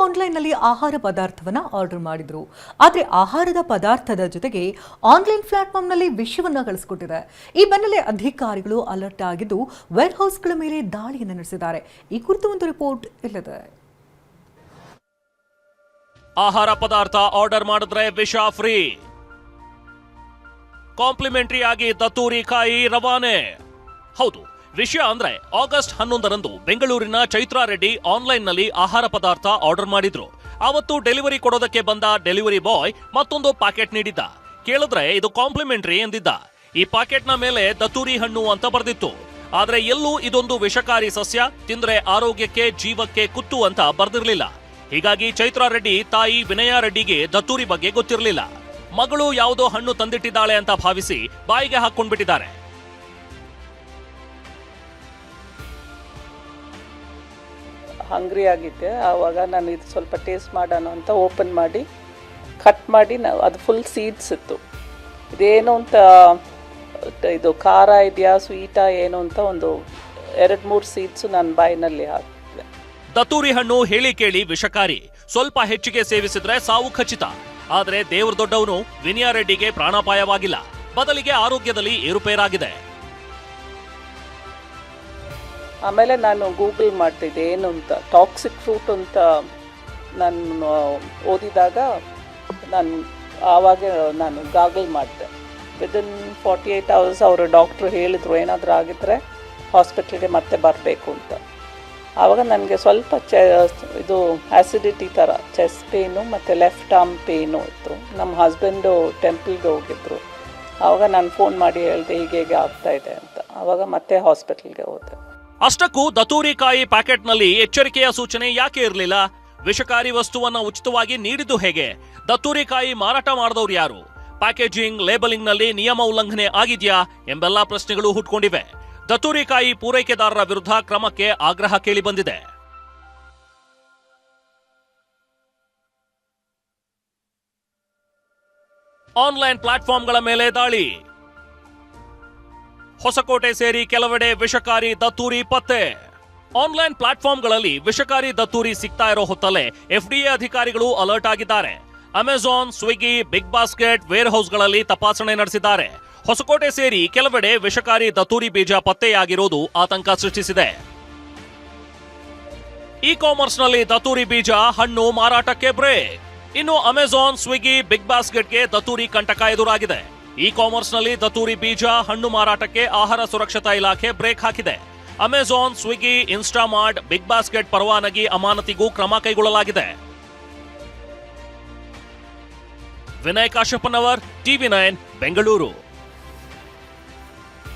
ಆನ್ಲೈನ್ನಲ್ಲಿ ಆಹಾರ ಪದಾರ್ಥವನ್ನ ಆರ್ಡರ್ ಮಾಡಿದ್ರು. ಆದರೆ ಆಹಾರದ ಪದಾರ್ಥದ ಜೊತೆಗೆ ಆನ್ಲೈನ್ ಪ್ಲಾಟ್ಫಾರ್ಮ್ನಲ್ಲಿ ವಿಷವನ್ನ ಕಳಿಸಿಕೊಟ್ಟಿದೆ. ಈ ಬೆನ್ನಲ್ಲೇ ಅಧಿಕಾರಿಗಳು ಅಲರ್ಟ್ ಆಗಿದ್ದು ವೇರ್ ಹೌಸ್ಗಳ ಮೇಲೆ ದಾಳಿಯನ್ನು ನಡೆಸಿದ್ದಾರೆ. ಈ ಕುರಿತು ಒಂದು ರಿಪೋರ್ಟ್ ಇಲ್ಲಿದೆ. ಆಹಾರ ಪದಾರ್ಥ ಆರ್ಡರ್ ಮಾಡಿದ್ರೆ ವಿಷ ಫ್ರೀ, ಕಾಂಪ್ಲಿಮೆಂಟರಿ ಆಗಿ ದತ್ತೂರಿ ಕಾಯಿ ರವಾನೆ. ಹೌದು, ವಿಷಯ ಅಂದ್ರೆ ಆಗಸ್ಟ್ 11ರಂದು ಬೆಂಗಳೂರಿನ ಚೈತ್ರಾ ರೆಡ್ಡಿ ಆನ್ಲೈನ್ನಲ್ಲಿ ಆಹಾರ ಪದಾರ್ಥ ಆರ್ಡರ್ ಮಾಡಿದ್ರು. ಅವತ್ತು ಡೆಲಿವರಿ ಕೊಡೋದಕ್ಕೆ ಬಂದ ಡೆಲಿವರಿ ಬಾಯ್ ಮತ್ತೊಂದು ಪ್ಯಾಕೆಟ್ ನೀಡಿದ್ದ. ಕೇಳಿದ್ರೆ ಇದು ಕಾಂಪ್ಲಿಮೆಂಟರಿ ಎಂದಿದ್ದ. ಈ ಪ್ಯಾಕೆಟ್ನ ಮೇಲೆ ದತ್ತೂರಿ ಹಣ್ಣು ಅಂತ ಬರೆದಿತ್ತು. ಆದ್ರೆ ಎಲ್ಲೂ ಇದೊಂದು ವಿಷಕಾರಿ ಸಸ್ಯ, ತಿಂದ್ರೆ ಆರೋಗ್ಯಕ್ಕೆ ಜೀವಕ್ಕೆ ಕುತ್ತು ಅಂತ ಬರ್ದಿರ್ಲಿಲ್ಲ. ಹೀಗಾಗಿ ಚೈತ್ರಾ ರೆಡ್ಡಿ ತಾಯಿ ವಿನಯಾ ರೆಡ್ಡಿಗೆ ದತ್ತೂರಿ ಬಗ್ಗೆ ಗೊತ್ತಿರಲಿಲ್ಲ. ಮಗಳು ಯಾವುದೋ ಹಣ್ಣು ತಂದಿಟ್ಟಿದ್ದಾಳೆ ಅಂತ ಭಾವಿಸಿ ಬಾಯಿಗೆ ಹಾಕೊಂಡ್ಬಿಟ್ಟಿದ್ದಾರೆ. ಹಂಗ್ರಿ ಆಗಿದ್ದೆ. ಆವಾಗ ನಾನು ಇದು ಸ್ವಲ್ಪ ಟೇಸ್ಟ್ ಮಾಡೋಣ ಅಂತ ಓಪನ್ ಮಾಡಿ ಕಟ್ ಮಾಡಿ ಅದು ಫುಲ್ ಸೀಡ್ಸ್ ಇತ್ತು. ಇದೇನು ಅಂತ ಇದು ಖಾರ ಇದೆಯಾ ಸ್ವೀಟಾ ಏನು ಅಂತ ಒಂದು 2-3 ಸೀಡ್ಸು ನನ್ನ ಬಾಯಿನಲ್ಲಿ ಹಾಕಿದೆ. ದತ್ತೂರಿ ಹಣ್ಣು ಹೇಳಿ ಕೇಳಿ ವಿಷಕಾರಿ, ಸ್ವಲ್ಪ ಹೆಚ್ಚಿಗೆ ಸೇವಿಸಿದ್ರೆ ಸಾವು ಖಚಿತ. ಆದರೆ ದೇವ್ರ ದೊಡ್ಡವನು ವಿನಯಾ ರೆಡ್ಡಿಗೆ ಪ್ರಾಣಾಪಾಯವಾಗಿಲ್ಲ, ಬದಲಿಗೆ ಆರೋಗ್ಯದಲ್ಲಿ ಏರುಪೇರಾಗಿದೆ. ಆಮೇಲೆ ನಾನು ಗೂಗಲ್ ಮಾಡ್ತಿದ್ದೆ ಏನು ಅಂತ, ಟಾಕ್ಸಿಕ್ ಫ್ರೂಟ್ ಅಂತ ನಾನು ಓದಿದಾಗ ನಾನು ಗಾಗಲ್ ಮಾಡಿದೆ. ವಿದಿನ್ 48 hours ಅವರು ಡಾಕ್ಟ್ರು ಹೇಳಿದರು ಏನಾದರೂ ಆಗಿದ್ರೆ ಹಾಸ್ಪಿಟ್ಲಿಗೆ ಮತ್ತೆ ಬರಬೇಕು ಅಂತ. ಆವಾಗ ನನಗೆ ಸ್ವಲ್ಪ ಇದು ಆ್ಯಸಿಡಿಟಿ ಥರ ಚೆಸ್ಟ್ ಪೇನು ಮತ್ತು ಲೆಫ್ಟ್ ಆರ್ಮ್ ಪೇನು ಇತ್ತು. ನಮ್ಮ ಹಸ್ಬೆಂಡು ಟೆಂಪಲ್ಗೆ ಹೋಗಿದ್ರು. ಆವಾಗ ನಾನು ಫೋನ್ ಮಾಡಿ ಹೇಳಿದೆ ಹೀಗೆ ಆಗ್ತಾ ಇದೆ ಅಂತ. ಆವಾಗ ಮತ್ತೆ ಹಾಸ್ಪಿಟಲ್ಗೆ ಹೋದೆ. ಅಷ್ಟಕ್ಕೂ ದತ್ತೂರಿ ಕಾಯಿ ಪ್ಯಾಕೆಟ್ನಲ್ಲಿ ಎಚ್ಚರಿಕೆಯ ಸೂಚನೆ ಯಾಕೆ ಇರಲಿಲ್ಲ? ವಿಷಕಾರಿ ವಸ್ತುವನ್ನ ಉಚಿತವಾಗಿ ನೀಡಿದ್ದು ಹೇಗೆ? ದತ್ತೂರಿ ಕಾಯಿ ಮಾರಾಟ ಮಾಡಿದವರು ಯಾರು? ಪ್ಯಾಕೇಜಿಂಗ್, ಲೇಬಲಿಂಗ್ನಲ್ಲಿ ನಿಯಮ ಉಲ್ಲಂಘನೆ ಆಗಿದೆಯಾ ಎಂಬೆಲ್ಲಾ ಪ್ರಶ್ನೆಗಳು ಹುಟ್ಕೊಂಡಿವೆ. ದತ್ತೂರಿ ಕಾಯಿ ಪೂರೈಕೆದಾರರ ವಿರುದ್ಧ ಕ್ರಮಕ್ಕೆ ಆಗ್ರಹ ಕೇಳಿಬಂದಿದೆ. ಆನ್ಲೈನ್ ಪ್ಲಾಟ್ಫಾರ್ಮ್ಗಳ ಮೇಲೆ ದಾಳಿ. ಹೊಸಕೋಟೆ ಸೇರಿ ಕೆಲವೆಡೆ ವಿಷಕಾರಿ ದತ್ತೂರಿ ಪತ್ತೆ. ಆನ್ಲೈನ್ ಪ್ಲಾಟ್ಫಾರ್ಮ್ಗಳಲ್ಲಿ ವಿಷಕಾರಿ ದತ್ತೂರಿ ಸಿಗ್ತಾ ಇರೋ ಹೊತ್ತಲ್ಲೇ FDA ಅಧಿಕಾರಿಗಳು ಅಲರ್ಟ್ ಆಗಿದ್ದಾರೆ. Amazon, Swiggy, Big Basket, ware ಹೌಸ್ಗಳಲ್ಲಿ ತಪಾಸಣೆ ನಡೆಸಿದ್ದಾರೆ. ಹೊಸಕೋಟೆ ಸೇರಿ ಕೆಲವೆಡೆ ವಿಷಕಾರಿ ದತ್ತೂರಿ ಬೀಜ ಪತ್ತೆಯಾಗಿರೋದು ಆತಂಕ ಸೃಷ್ಟಿಸಿದೆ. ಇ ಕಾಮರ್ಸ್ನಲ್ಲಿ ದತ್ತೂರಿ ಬೀಜ ಹಣ್ಣು ಮಾರಾಟಕ್ಕೆ ಬ್ರೇಕ್. ಇನ್ನು ಅಮೆಜಾನ್, ಸ್ವಿಗ್ಗಿ, ಬಿಗ್ ಬಾಸ್ಕೆಟ್ಗೆ ದತ್ತೂರಿ ಕಂಟಕ ಎದುರಾಗಿದೆ. ಇ ಕಾಮರ್ಸ್ನಲ್ಲಿ ದತ್ತೂರಿ ಬೀಜ ಹಣ್ಣು ಮಾರಾಟಕ್ಕೆ ಆಹಾರ ಸುರಕ್ಷತಾ ಇಲಾಖೆ ಬ್ರೇಕ್ ಹಾಕಿದೆ. Amazon, Swiggy, Instamart, Big Basket ಪರವಾನಗಿ ಅಮಾನತಿಗೂ ಕ್ರಮ ಕೈಗೊಳ್ಳಲಾಗಿದೆ. ವಿನಯ್ ಕಾಶಪ್ಪನವರ್, TV9 ಬೆಂಗಳೂರು.